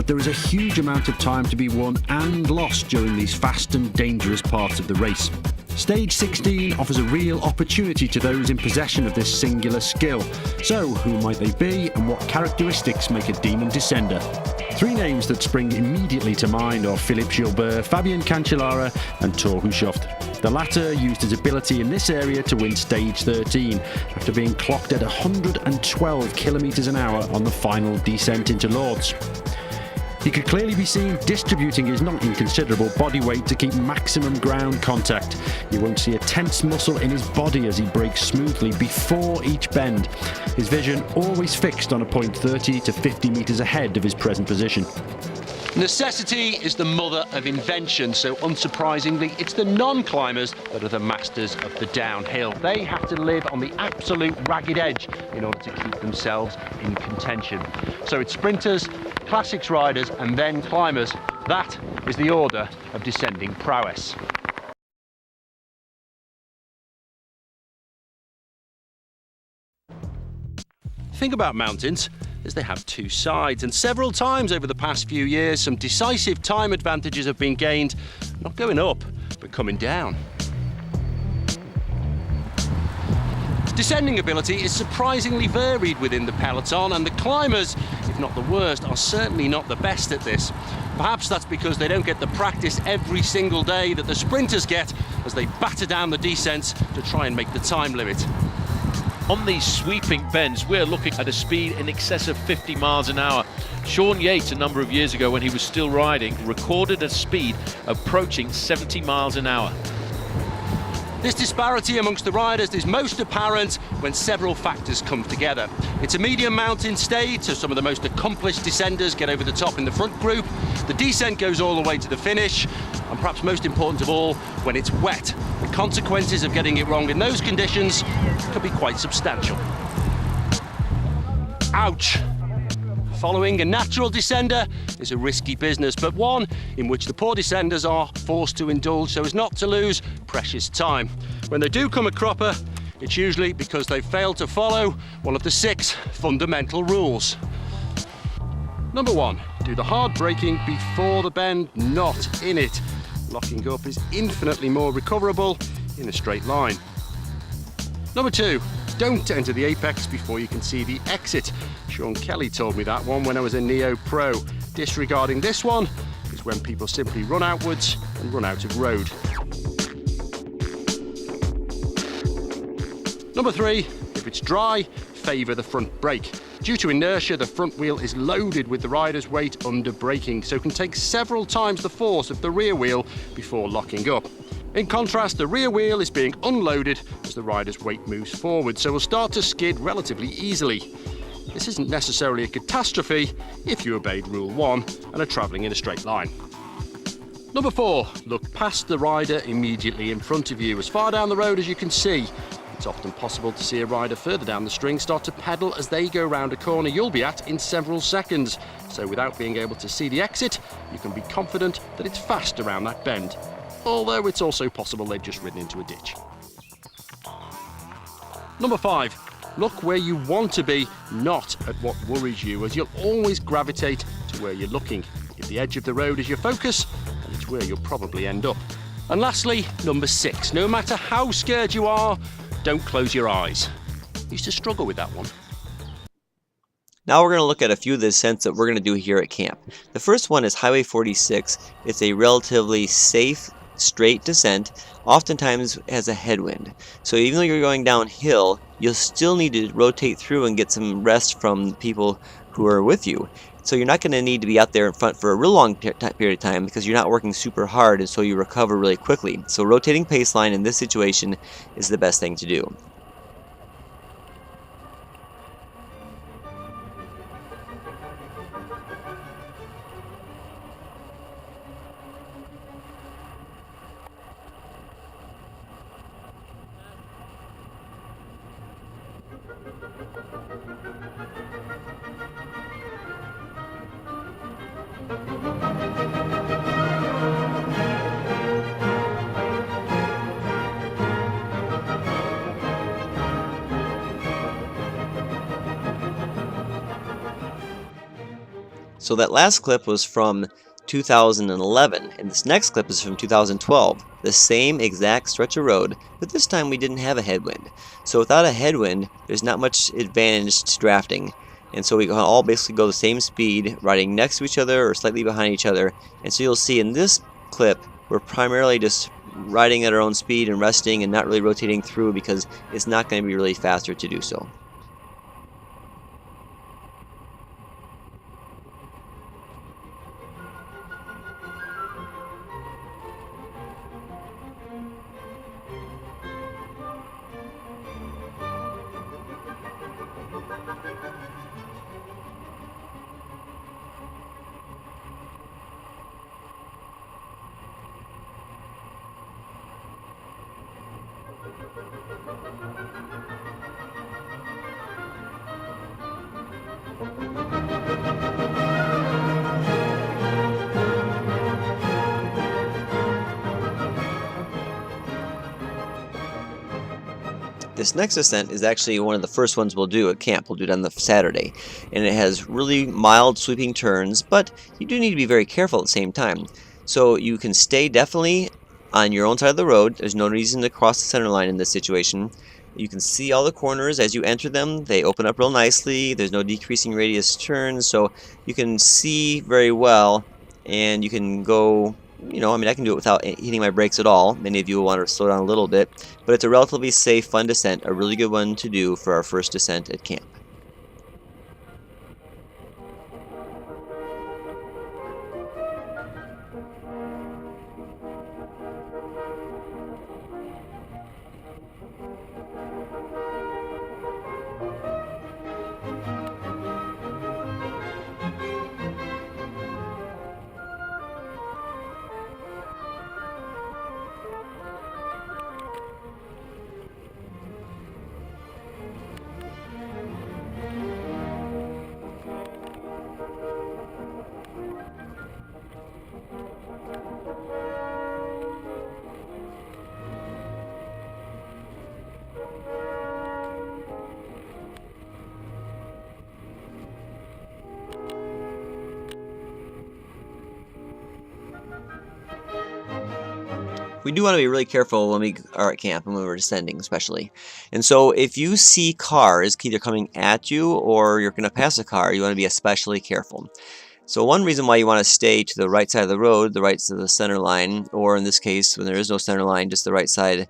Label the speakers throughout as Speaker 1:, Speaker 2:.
Speaker 1: but there is a huge amount of time to be won and lost during these fast and dangerous parts of the race. Stage 16 offers a real opportunity to those in possession of this singular skill. So, who might they be and what characteristics make a demon descender? Three names that spring immediately to mind are Philippe Gilbert, Fabien Cancellara and Thor Hushovd. The latter used his ability in this area to win stage 13 after being clocked at 112 kilometres an hour on the final descent into Lourdes. He could clearly be seen distributing his not inconsiderable body weight to keep maximum ground contact. You won't see a tense muscle in his body as he brakes smoothly before each bend. His vision always fixed on a point 30 to 50 metres ahead of his present position.
Speaker 2: Necessity is the mother of invention, so unsurprisingly, it's the non-climbers that are the masters of the downhill. They have to live on the absolute ragged edge in order to keep themselves in contention. So it's sprinters, classics riders, and then climbers. That is the order of descending prowess. Think about mountains as they have two sides, and several times over the past few years some decisive time advantages have been gained, not going up but coming down. Descending ability is surprisingly varied within the peloton, and the climbers, if not the worst, are certainly not the best at this. Perhaps that's because they don't get the practice every single day that the sprinters get as they batter down the descents to try and make the time limit.
Speaker 3: On these sweeping bends, we're looking at a speed in excess of 50 miles an hour. Sean Yates, a number of years ago when he was still riding, recorded a speed approaching 70 miles an hour.
Speaker 2: This disparity amongst the riders is most apparent when several factors come together. It's a medium mountain stage, so some of the most accomplished descenders get over the top in the front group. The descent goes all the way to the finish, and perhaps most important of all, when it's wet. The consequences of getting it wrong in those conditions can be quite substantial. Ouch! Following a natural descender is a risky business, but one in which the poor descenders are forced to indulge so as not to lose precious time. When they do come a cropper, it's usually because they've failed to follow one of the 6 fundamental rules. Number 1, do the hard braking before the bend, not in it. Locking up is infinitely more recoverable in a straight line. Number 2, don't enter the apex before you can see the exit. Sean Kelly told me that one when I was a Neo Pro. Disregarding this one is when people simply run outwards and run out of road. Number 3, if it's dry, favour the front brake. Due to inertia, the front wheel is loaded with the rider's weight under braking, so can take several times the force of the rear wheel before locking up. In contrast, the rear wheel is being unloaded as the rider's weight moves forward, so will start to skid relatively easily. This isn't necessarily a catastrophe if you obeyed Rule 1 and are travelling in a straight line. Number 4, look past the rider immediately in front of you. As far down the road as you can see, it's often possible to see a rider further down the string start to pedal as they go round a corner you'll be at in several seconds. So without being able to see the exit, you can be confident that it's fast around that bend. Although it's also possible they've just ridden into a ditch. Number 5, look where you want to be, not at what worries you, as you'll always gravitate to where you're looking. If the edge of the road is your focus, then it's where you'll probably end up. And lastly, number 6, no matter how scared you are, don't close your eyes. I used to struggle with that one.
Speaker 4: Now we're going to look at a few of the descents that we're going to do here at camp. The first one is Highway 46. It's a relatively safe, straight descent, oftentimes has a headwind. So even though you're going downhill, you'll still need to rotate through and get some rest from the people who are with you. So you're not going to need to be out there in front for a real long period of time because you're not working super hard, and so you recover really quickly. So rotating pace line in this situation is the best thing to do. So that last clip was from 2011, and this next clip is from 2012. The same exact stretch of road, but this time we didn't have a headwind. So without a headwind, there's not much advantage to drafting. And so we can all basically go the same speed, riding next to each other or slightly behind each other. And so you'll see in this clip, we're primarily just riding at our own speed and resting and not really rotating through because it's not going to be really faster to do so. This next ascent is actually one of the first ones we'll do at camp. We'll do it on the Saturday. And it has really mild sweeping turns, but you do need to be very careful at the same time. So you can stay definitely on your own side of the road. There's no reason to cross the center line in this situation. You can see all the corners as you enter them. They open up real nicely. There's no decreasing radius turns, so you can see very well, and you can go, I mean, I can do it without hitting my brakes at all. Many of you will want to slow down a little bit, but it's a relatively safe, fun descent, a really good one to do for our first descent at camp. We do want to be really careful when we are at camp and when we're descending especially. And so if you see cars either coming at you or you're going to pass a car, you want to be especially careful. So one reason why you want to stay to the right side of the road, the right side of the center line, or in this case when there is no center line, just the right side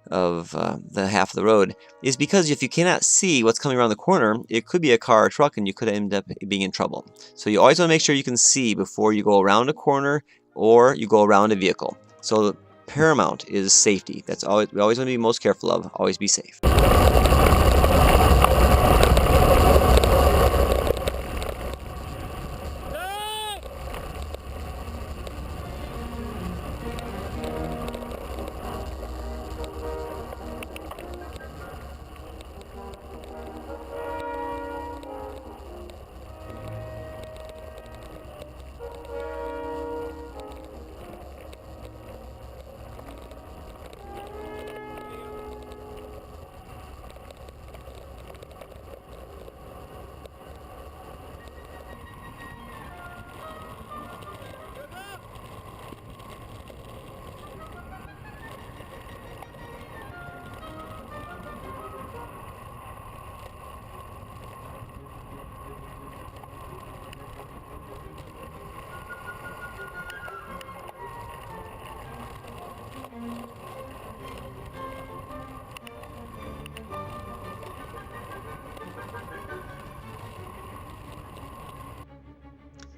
Speaker 4: of the half of the road, is because if you cannot see what's coming around the corner, it could be a car or truck and you could end up being in trouble. So you always want to make sure you can see before you go around a corner or you go around a vehicle. So paramount is safety. That's always we always want to be most careful of. Always be safe.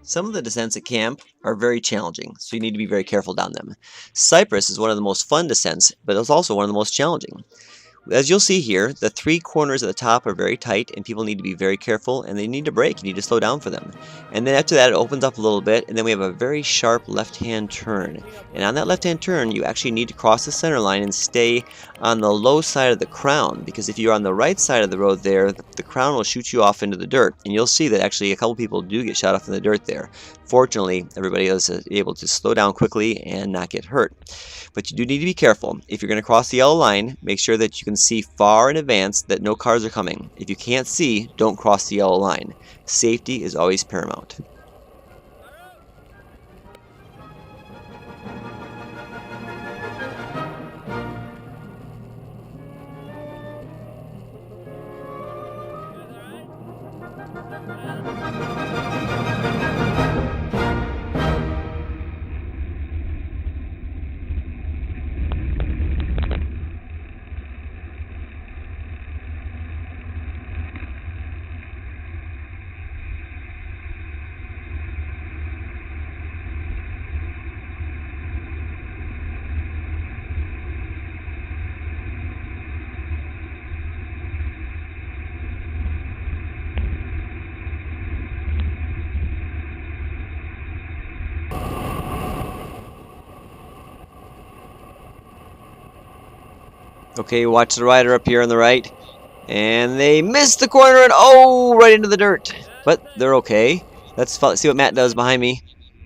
Speaker 4: Some of the descents at camp are very challenging, so you need to be very careful down them. Cypress is one of the most fun descents, but it's also one of the most challenging. As you'll see here, the three corners at the top are very tight and people need to be very careful and they need to brake. You need to slow down for them. And then after that it opens up a little bit and then we have a very sharp left-hand turn. And on that left-hand turn you actually need to cross the center line and stay on the low side of the crown, because if you're on the right side of the road there, the crown will shoot you off into the dirt. And you'll see that actually a couple people do get shot off in the dirt there. Fortunately, everybody is able to slow down quickly and not get hurt. But you do need to be careful. If you're going to cross the yellow line, make sure that you can see far in advance that no cars are coming. If you can't see, don't cross the yellow line. Safety is always paramount. Okay, watch the rider up here on the right. And they missed the corner and oh, right into the dirt. But they're okay. Let's see what Matt does behind me.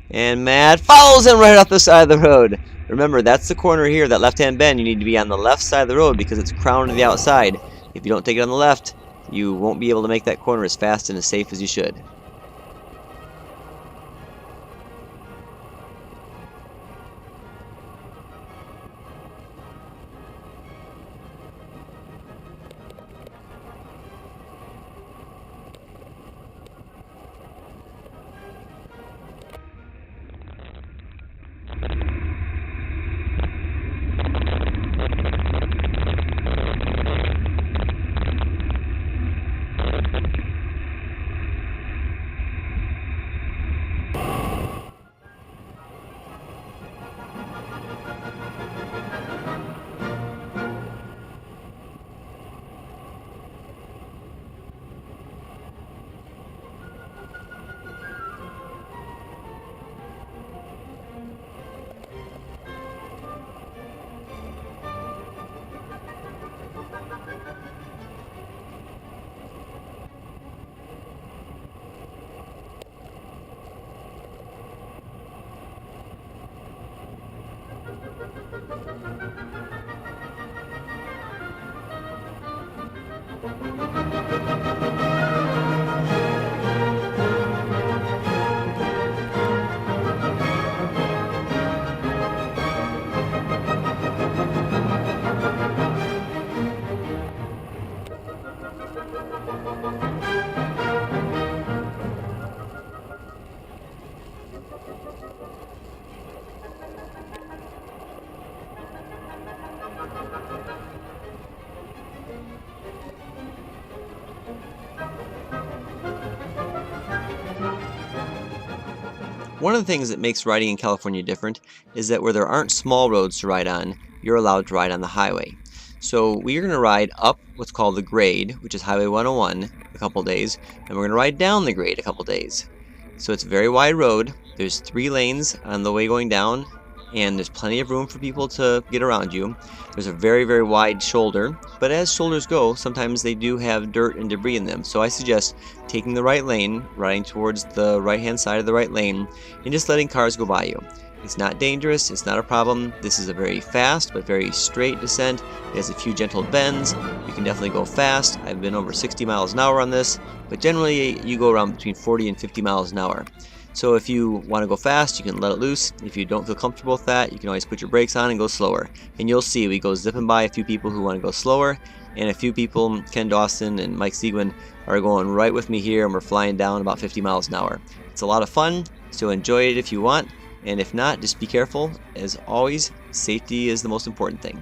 Speaker 4: And Matt follows him right off the side of the road. Remember, that's the corner here, that left-hand bend. You need to be on the left side of the road because it's crowned to the outside. If you don't take it on the left, you won't be able to make that corner as fast and as safe as you should. One of the things that makes riding in California different is that where there aren't small roads to ride on, you're allowed to ride on the highway. So we're going to ride up what's called the grade, which is Highway 101, a couple days, and we're going to ride down the grade a couple days. So it's a very wide road. There's 3 lanes on the way going down, and there's plenty of room for people to get around you. There's a very, very wide shoulder, but as shoulders go, sometimes they do have dirt and debris in them. So I suggest taking the right lane, riding towards the right-hand side of the right lane, and just letting cars go by you. It's not dangerous, it's not a problem. This is a very fast but very straight descent. It has a few gentle bends. You can definitely go fast. I've been over 60 miles an hour on this, but generally you go around between 40 and 50 miles an hour. So if you want to go fast, you can let it loose. If you don't feel comfortable with that, you can always put your brakes on and go slower. And you'll see we go zipping by a few people who want to go slower, and a few people, Ken Dawson and Mike Seguin, are going right with me here, and we're flying down about 50 miles an hour. It's a lot of fun, so enjoy it if you want, and if not, just be careful. As always, safety is the most important thing.